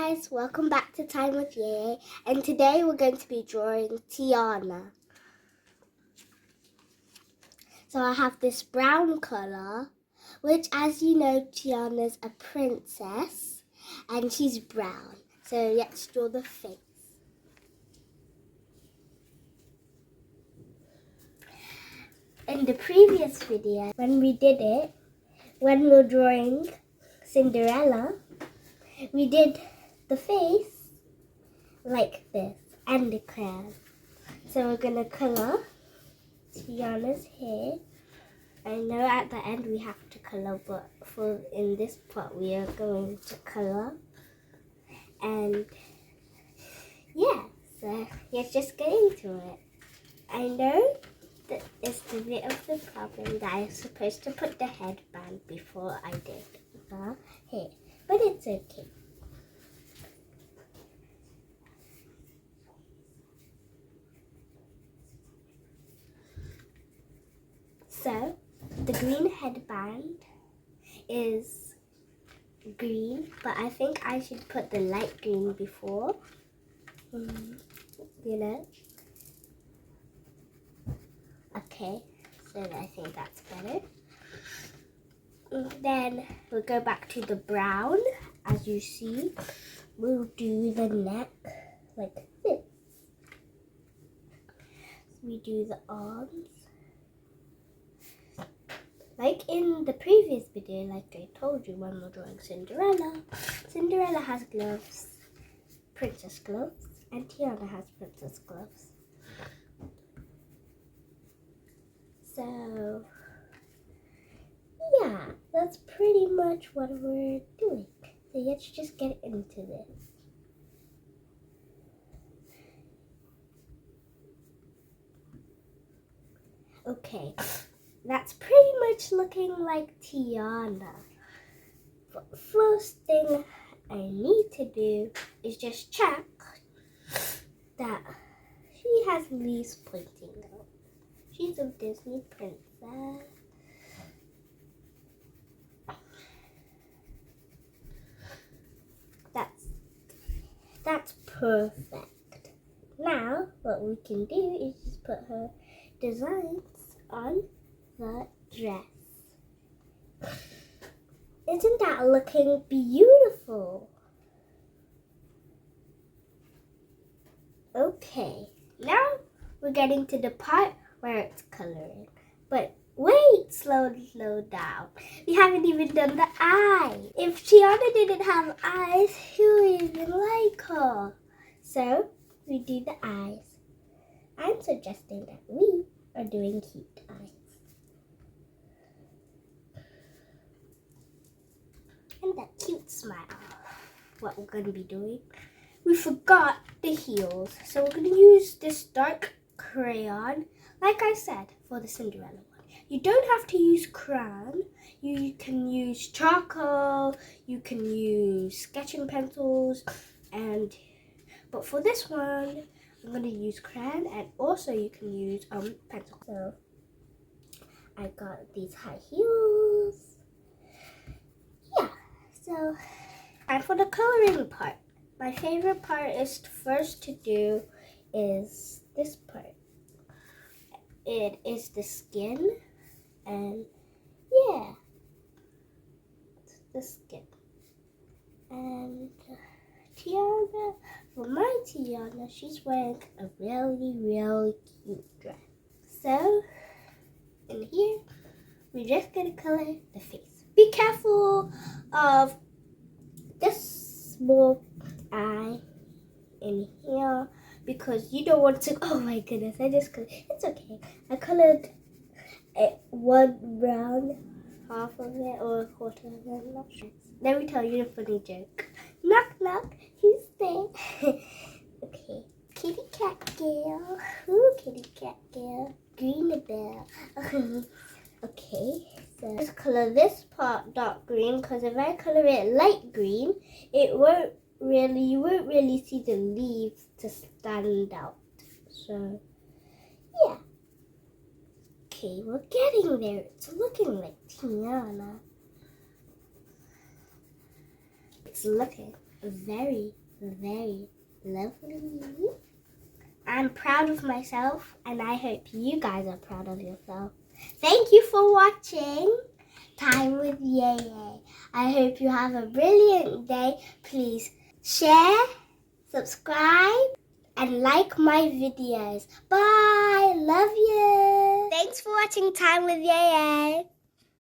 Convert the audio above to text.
guys, welcome back to Time with Yeye, and today we're going to be drawing Tiana. So I have this brown color, which, as you know, Tiana's a princess and she's brown. So let's draw the face. In the previous video, when we were drawing Cinderella, we did the face like this and the crown. So we're gonna color Tiana's hair. I know at the end we have to color, but in this part we are going to color. And yeah, so let's just get into it. I know that it's a bit of the problem that I was supposed to put the headband before I did the hair, but it's okay. So the green headband is green, but I think I should put the light green before, you know. Okay, so I think that's better. Then we'll go back to the brown. As you see, we'll do the neck like this. We do the arms. Like in the previous video, like I told you when we're drawing Cinderella, Cinderella has gloves, princess gloves, and Tiana has princess gloves. So, yeah, that's pretty much what we're doing. So let's just get into this. Okay, that's pretty much looking like Tiana. But first thing I need to do is just check that she has leaves pointing out. She's a Disney princess. That's perfect. Now what we can do is just put her designs on the dress. Isn't that looking beautiful? Okay, now we're getting to the part where it's coloring. But wait, slow down. We haven't even done the eye. If Tiana didn't have eyes, who would even like her? So we do the eyes. I'm suggesting that we are doing cute eyes. And that cute smile. What we're going to be doing. We forgot the heels. So we're going to use this dark crayon, like I said, for the Cinderella one. You don't have to use crayon. You can use charcoal. You can use sketching pencils. But for this one, I'm going to use crayon, and also you can use pencil. So I got these high heels. Yeah, so, and for the coloring part, my favorite part is first to do is this part. It is the skin, and yeah, it's the skin. And Tiana, for my Tiana, she's wearing a really cute dress. So, in here, we're just gonna color the face. Be careful of this small eye in here, because you don't want to, oh my goodness, I just colored, it's okay. I colored one brown, half of it, or a quarter of it, I'm not sure. Let me tell you a funny joke. Knock knock, who's there? Okay, kitty cat girl, ooh, kitty cat girl, green bell. Okay, so let's color this part dark green, because if I color it light green, you won't really see the leaves to stand out. So, yeah. Okay, we're getting there. It's looking like Tiana. It's looking very, very lovely. I'm proud of myself, and I hope you guys are proud of yourself. Thank you for watching Time with Yeye. I hope you have a brilliant day. Please share, subscribe, and like my videos. Bye. Love you. Thanks for watching Time with Yeye.